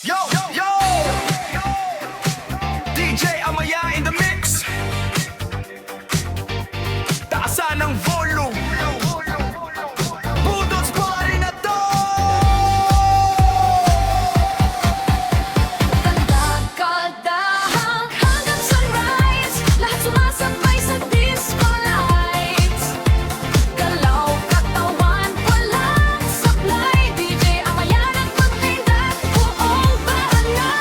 Yo, yo, DJ Amaya in the mix. Taasan ng volume. Budots party na to. Tanda-kadahang hanggang sunrise, lahat sumasabay sa disco lights. Galaw katawan, walang sablay. DJ Amaya nagpatinda, buong baanay.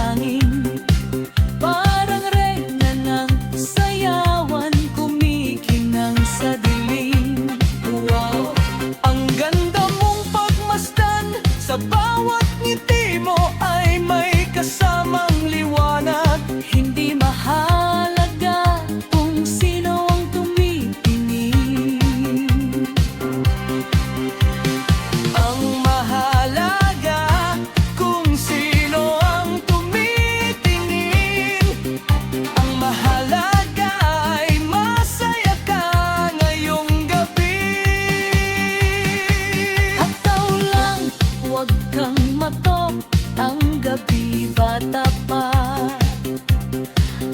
hangin. Parang reyna ng sayawan, kumikinang sa dilim. Wow! Ang ganda mong pagmasdan, sa bawat ngiti mo ay may kasamang liwanag. Hindi mahalaga kung sino ang tumitingin. Ang mahalaga kung sino ang tumitingin. Ang mahalaga ay masaya ka ngayong gabi. Ataw lang, huwag kang matok, ang gabi bata pa.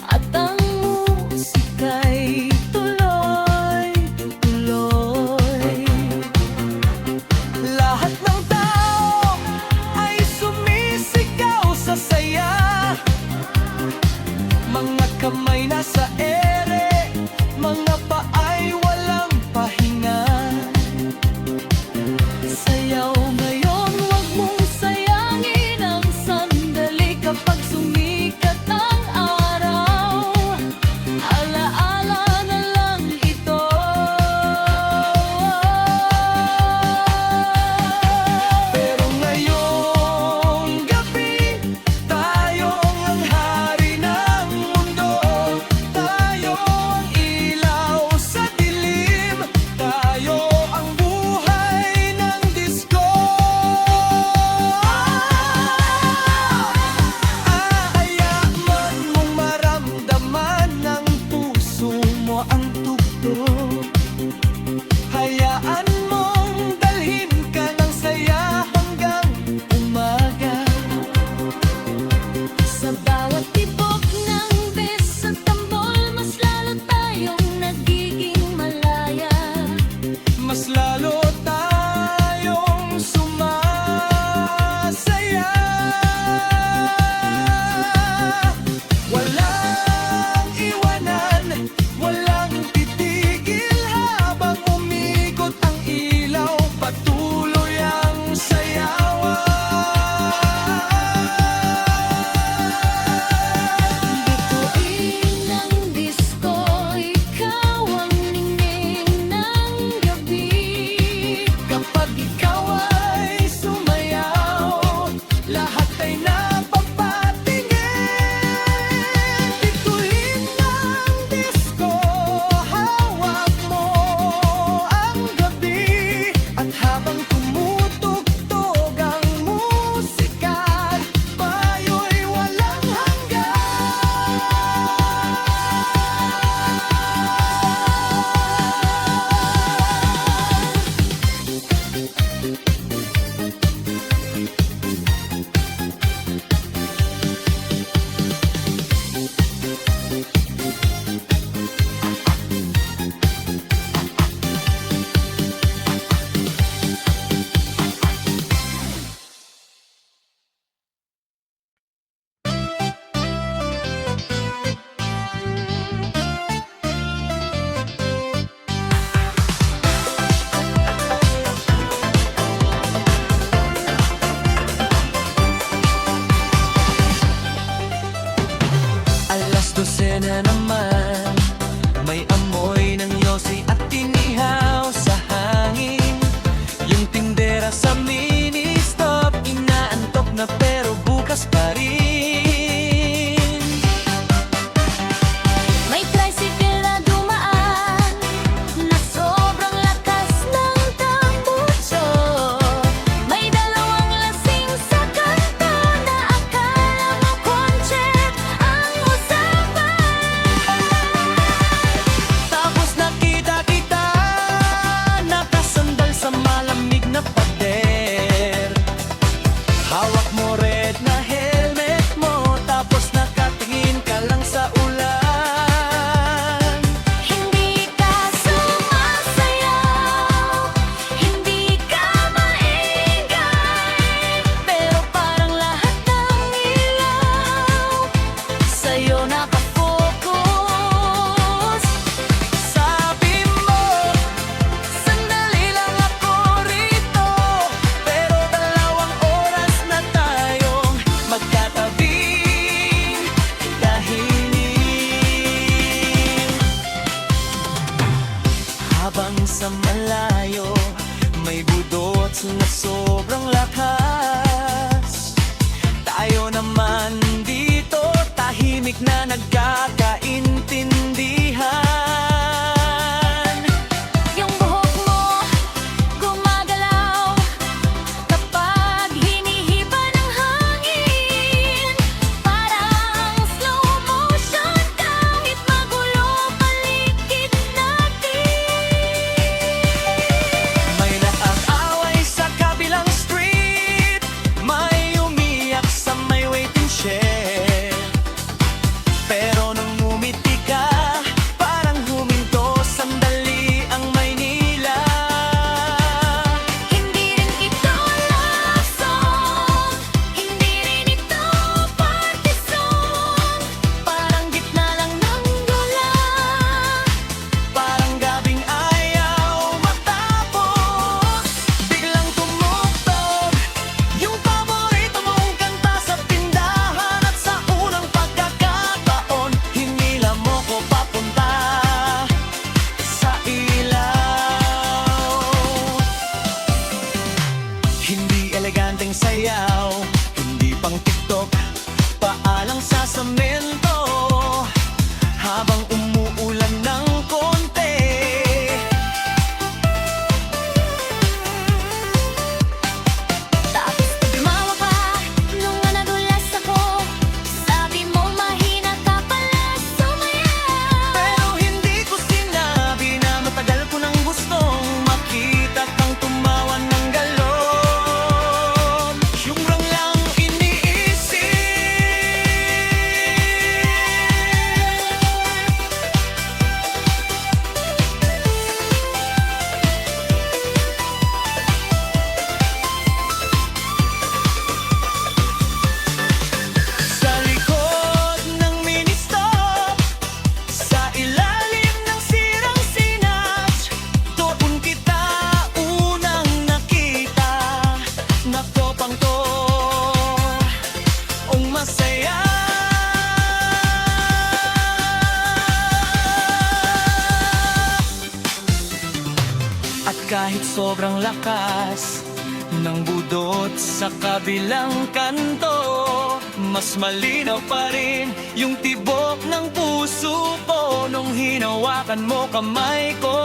At ang musika'y tuloy-tuloy. Lahat ng tao ay sumisigaw sa saya. Mga kamay nasa ere, mga paay walang pahinga. Sayaw ngayon, wag mong sayangin ang sandali kapag sumikat ang araw. Alaala na lang ito. Pero ngayong gabi, tayong ang hari ng mundo. Tayo ang ilaw sa dilim. Tayo ang buhay ng disco. Hayaan mong maramdaman ng puso mo ang tugtog. Hayaan mong dalhin ka ng saya hanggang umaga. Sa bawat tibok ng bes at tambol, mas lalo tayong nagiging malaya. Mas lalo tayong sumasaya. Walang iwanan, walang titigil habang umikot ang ilaw. Patuloy ang sayawan. Bituin ng disco, ikaw ang ningning ng gabi. Kapag ikaw ay sumayaw, lahat ay napapatingin. Bituin ng disco, hawak mo ang gabi. At habang tumutugtog ang musika, tayo'y walang hanggan. Alas 12 na naman, may amoy ng yosi at tinihaw sa hangin. Yung tindera sa mini-stop, inaantok na pero bukas pa rin. May tricycle na dumaan, na sobrang lakas ng tambucho. May dalawang lasing sa kanto, na akala mo concert ang usapan. na malayo, may budot na sobrang lakas. Tayo naman dito, tahimik na nagkakaintindihan. Yung buhok mo gumagalaw kapag hinihiba ng hangin. Parang slow motion kahit magulo paligid natin. May nag-away sa kabilang street, may umiyak sa may waiting shed. Pero nung umiti ka, parang huminto sandali ang Maynila. Hindi rin ito love song, hindi rin ito party song. Parang gitna lang ng dula. Parang gabing ayaw matapos, biglang tumugtog yung paborito mong kanta sa tindahan. At sa unang pagkakataon, hinila mo ko papunta sa ilaw. Hindi eleganteng sayaw, hindi pang TikTok, paalang sa semento habang umuulan ng konti. Tapos tumawa ka nung nadulas ako. Sabi mo mahina ka pala sumaya. Pero hindi ko sinabi na matagal ko nang gustong makita kang tumawa ng galon. Yung rang lang iniisip. Sa likod ng mini-stop, sa ilalim ng sirang sinach, doon kita unang nakita. Nako pang to, ang masaya. At kahit sobrang lakas ng budot sa kabilang kanto, mas malinaw pa rin yung tibok ng puso ko nung hinawakan mo kamay ko.